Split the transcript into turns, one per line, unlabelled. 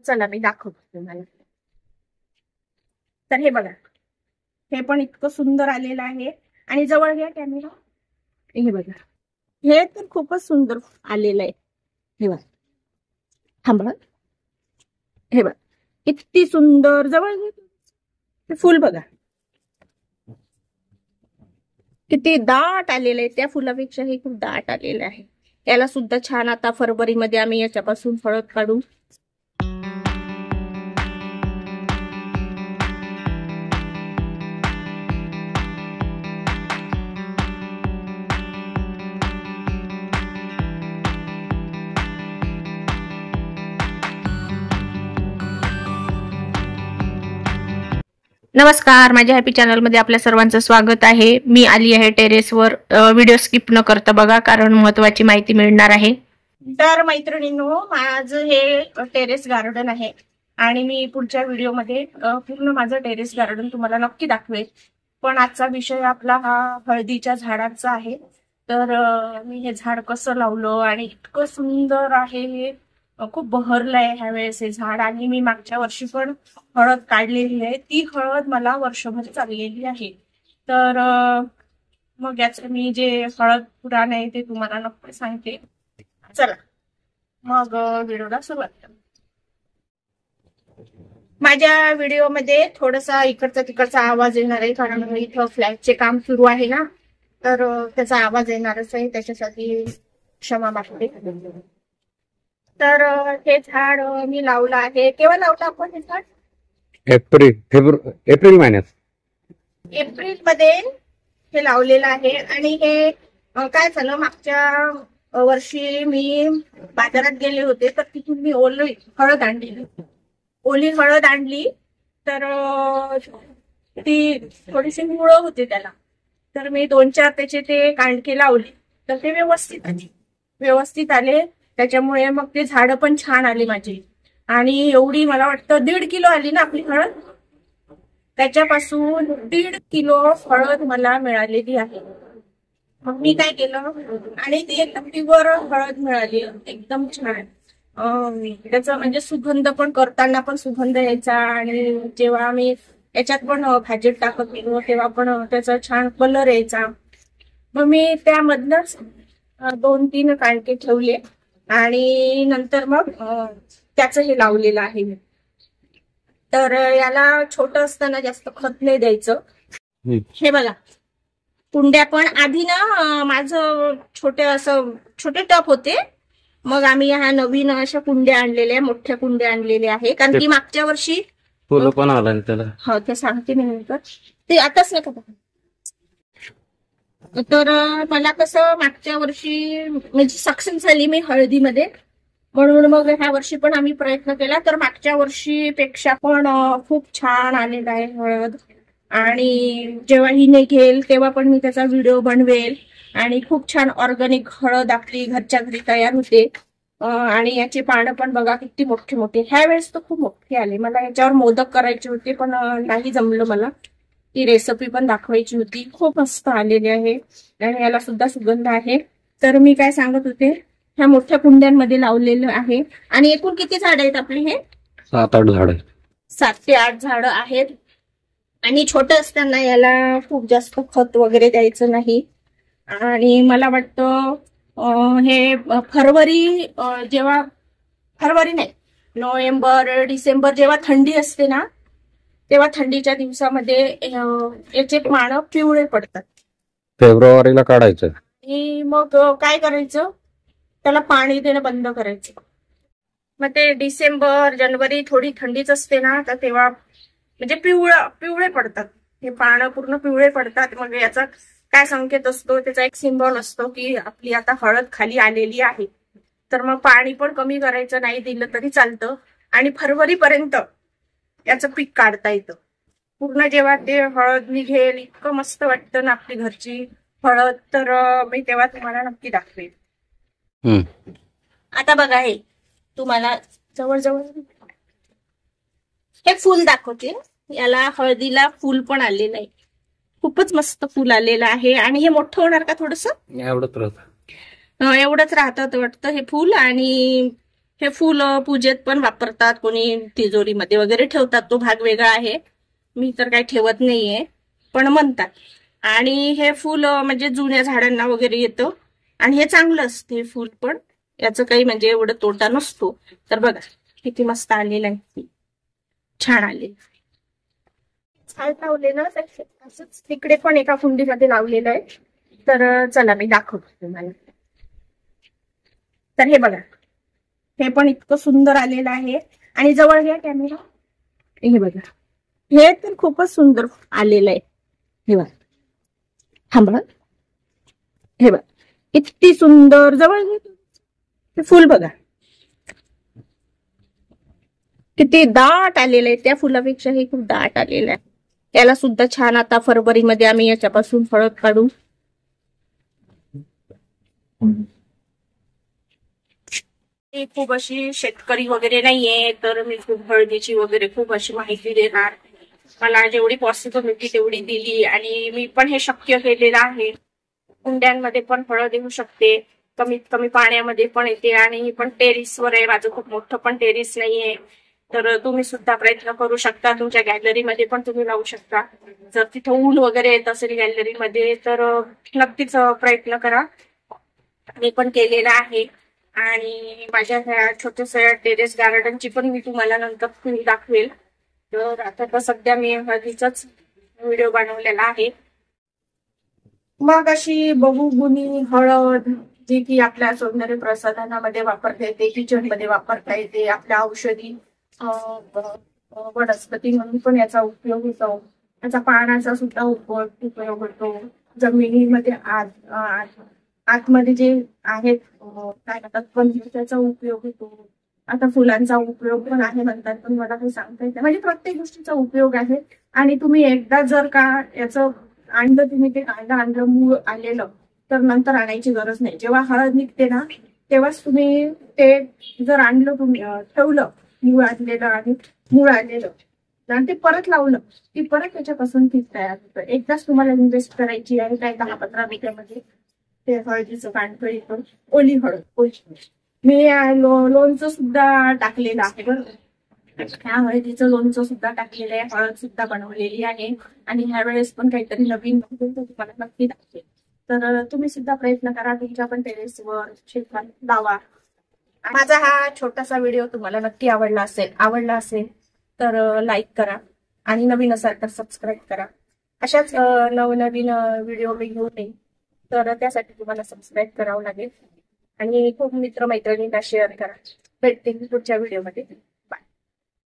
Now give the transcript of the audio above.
चला मी दाखवतो तुम्हाला. तर हे बघा, हे पण इतकं सुंदर आलेलं आहे. आणि जवळ घ्या कॅमेरा. हे बघा, हे तर खूपच सुंदर आलेलं आहे. हे बघा, थांबा. हे बघा किती सुंदर, जवळ घ्या. फुल बघा किती दाट आलेलं आहे. त्या फुलापेक्षा हे खूप दाट आलेलं आहे. याला सुद्धा छान आता फरवरीमध्ये आम्ही याच्यापासून हळद काढू. नमस्कार, माझ्या हॅपी चॅनल मध्ये आपल्या सर्वांचं स्वागत आहे. मी आली आहे टेरेसवर. व्हिडिओ स्किप न करता बघा, कारण महत्त्वाची माहिती मिळणार आहे. तर मैत्रिणींनो, माझं हे टेरेस गार्डन आहे आणि मी पुढच्या व्हिडिओमध्ये पूर्ण माझं टेरेस गार्डन तुम्हाला नक्की दाखवेल. पण आजचा विषय आपला हा हळदीच्या झाडाचा आहे. तर मी हे झाड कसं लावलं आणि इतकं सुंदर आहे, हे खूप बहरलंय ह्या वेळेस हे झाड. आणि मी मागच्या वर्षी पण हळद काढलेली आहे. ती हळद मला वर्षभर चाललेली आहे. तर मग याचं मी जे हळद पुराण आहे ते तुम्हाला नक्की सांगते. चला मग व्हिडिओला सुरुवात करू. माझ्या व्हिडिओमध्ये थोडासा इकडचा तिकडचा आवाज येणार आहे, कारण इथं फ्लॅटचे काम सुरू आहे ना, तर त्याचा आवाज येणारच आहे. त्याच्यासाठी क्षमा मागते. तर हे झाड मी लावलं आहे. केव्हा लावलं आपण हे झाड?
एप्रिल महिन्यात.
एप्रिल मध्ये हे लावलेलं आहे. आणि हे काय झालं, मागच्या वर्षी मी बाजारात गेले होते, तर तिथून मी ओली हळद आणली. तर ती थोडीशी मुळं होती त्याला. तर मी 2-4 त्याचे ते कांडके लावले, तर ते व्यवस्थित आले. त्याच्यामुळे मग ते झाडं पण छान आली माझी. आणि एवढी मला वाटतं 1.5 किलो आली ना आपली हळद. त्याच्यापासून 1.5 किलो हळद मला मिळालेली आहे. मग मी काय केलं, आणि ती एकदम प्युअर हळद मिळाली, एकदम छान. त्याचा म्हणजे सुगंध पण, करताना पण सुगंध यायचा. आणि जेव्हा आम्ही याच्यात पण भाजीत टाकत गेलो तेव्हा पण त्याचा छान कलर यायचा. मग मी त्यामधनच 2-3 कांडके ठेवले आणि नंतर मग त्याचं हे लावलेलं आहे मी. तर याला छोटं असताना जास्त खत नाही द्यायचं. हे बघा, कुंड्या पण आधी ना माझं छोटे टप होते. मग आम्ही ह्या नवीन अशा कुंड्या आणलेल्या, मोठ्या कुंड्या आणलेल्या आहे. कारण की मागच्या वर्षी
फुलं पण आलं त्याला.
हो, ते सांगते मी नंतर. ते आताच नका. तर मला कसं मागच्या वर्षी म्हणजे सक्सेस झाली मी हळदीमध्ये, म्हणून मग ह्या वर्षी पण आम्ही प्रयत्न केला. तर मागच्या वर्षीपेक्षा पण खूप छान आलेला आहे हळद. आणि जेव्हा ही निघेल तेव्हा पण मी त्याचा व्हिडिओ बनवेल. आणि खूप छान ऑर्गॅनिक हळद आपली घरच्या घरी तयार होते. आणि याचे पानं पण बघा किती मोठे मोठे. ह्या वेळेस तर खूप मोठे आले. मला याच्यावर मोदक करायचे होते पण नाही जमलं मला. ती रेसिपी पण दाखवायची होती. खूप मस्त आलेली आहे आणि याला सुद्धा सुगंध आहे. तर मी काय सांगत होते, ह्या मोठ्या कुंड्यांमध्ये लावलेलं आहे. आणि एकूण किती झाड आहेत आपले? हे
7-8 झाड.
7 ते 8 झाड आहेत. आणि छोटं असताना याला खूप जास्त खत वगैरे द्यायचं नाही. आणि मला वाटतं हे फरवरी नाही, नोव्हेंबर डिसेंबर जेव्हा थंडी असते ना, तेव्हा थंडीच्या दिवसामध्ये याचे पानं पिवळे पडतात.
फेब्रुवारीला काढायचं.
आणि मग काय करायचं, त्याला पाणी देणं बंद करायचं. मग ते डिसेंबर जानेवारी थोडी थंडीच असते ना, तर तेव्हा म्हणजे पिवळे पडतात. हे पानं पूर्ण पिवळे पडतात. मग याचा काय संकेत असतो, त्याचा एक सिंबल असतो की आपली आता हळद खाली आलेली आहे. तर मग पाणी पण कमी करायचं, नाही दिलं तरी चालतं. आणि फरवरीपर्यंत याचं पीक काढता येतं पूर्ण. जेव्हा ते हळद निघेल, इतकं मस्त वाटतं ना आपली घरची हळद. तर मी तेव्हा तुम्हाला नक्की दाखवेल. आता बघा, हे तुम्हाला जवळ हे फुल दाखवते. याला हळदीला फुल पण आलेलं आहे, खूपच मस्त फुल आलेलं आहे. आणि हे मोठं होणार का थोडस? एवढंच राहतं वाटतं हे फुल. आणि हे फुल पूजेत पण वापरतात, कोणी तिजोरीमध्ये वगैरे ठेवतात, तो भाग वेगळा आहे. मी तर काही ठेवत नाहीये, पण म्हणतात. आणि हे फुल म्हणजे जुन्या झाडांना वगैरे येतं आणि हे चांगलं असते फुल, पण याचं काही म्हणजे एवढं तोटा नसतो. तर बघा किती मस्त आलेलं आहे, छान आले. झाड लावलेलं असंच तिकडे पण एका कुंडीमध्ये लावलेलं आहे. तर चला मी दाखवतो तुम्हाला. तर हे बघा, हे पण इतकं सुंदर आलेलं आहे. आणि जवळ घ्या कॅमेरा, हे बघा, हे तर खूपच सुंदर आलेलं आहे. हे बघा, थांबा, हे बघा किती सुंदर, जवळ हे फुल बघा किती दाट आलेलं आहे. त्या फुलापेक्षा हे खूप दाट आलेलं आहे. त्याला सुद्धा छान आता फरवरीमध्ये आम्ही याच्यापासून हळद काढू. मी खूप अशी शेतकरी वगैरे नाहीये, तर मी खूप हळदीची वगैरे खूप अशी माहिती देणार. मला जेवढी पॉसिबिलिटी तेवढी दिली, आणि मी पण हे शक्य केलेलं आहे. कुंड्यांमध्ये पण हळद येऊ शकते, कमीत कमी पाण्यामध्ये पण येते, आणि पण टेरिसवर आहे माझं, खूप मोठं पण टेरिस नाहीये. तर तुम्ही सुद्धा प्रयत्न करू शकता. तुमच्या गॅलरीमध्ये पण तुम्ही लावू शकता. जर तिथं ऊन वगैरे येत असेल गॅलरीमध्ये, तर नक्कीच प्रयत्न करा. मी पण केलेला आहे. आणि माझ्या ह्या छोट्याशा टेरेस गार्डनची पण मी तुम्हाला नंतर दाखवेल. तर आता तर सध्या मी हळदीचाच व्हिडिओ बनवलेला आहे. मग अशी बहुगुणी हळद, जी की आपल्या सौंदर्य प्रसाधनामध्ये वापरता येते, किचन मध्ये वापरता येते, आपल्या औषधी वनस्पती म्हणून पण याचा उपयोग होतो. त्याचा पानाचा सुद्धा उपयोग होतो. जमिनीमध्ये आतमध्ये जे आहेत काय म्हणतात पण त्याचा उपयोग होतो. आता फुलांचा उपयोग पण आहे म्हणतात, पण मला काही सांगता येते. म्हणजे प्रत्येक गोष्टीचा उपयोग आहे. आणि तुम्ही एकदा जर का याचं आणलं, तुम्ही ते आणलं मूळ आलेलं, तर नंतर आणायची गरज नाही. जेव्हा हळद निघते ना, तेव्हाच तुम्ही ते जर आणलं, तुम्ही ठेवलं मूळ आणलेलं आणि मूळ आणलेलं, आणि ते परत लावलं की परत त्याच्यापासून पीक तयार होतं. एकदाच तुम्हाला इन्व्हेस्ट करायची आहे, काय 10-15 रुपयामध्ये ते हळदीचं पानकळ येतं. ओली हळद. मी लोणचं सुद्धा टाकलेलं आहे बरं. ह्या हळदीचं लोणचं सुद्धा टाकलेलं आहे, हळद सुद्धा बनवलेली आहे. आणि ह्या वेळेस पण काहीतरी नवीन तुम्हाला नक्की दाखवेल. तर तुम्ही सुद्धा प्रयत्न करा, तुमच्या पण टेरेसवर शेतात लावा. माझा हा छोटासा व्हिडिओ तुम्हाला नक्की आवडला असेल तर लाईक करा, आणि नवीन असाल तर सबस्क्राईब करा. अशाच नवनवीन व्हिडिओ मी घेऊन येईन, तर त्यासाठी तुम्हाला सबस्क्राईब करावं लागेल. आणि खूप मित्रमैत्रिणींना शेअर करा. भेटते पुढच्या व्हिडिओमध्ये.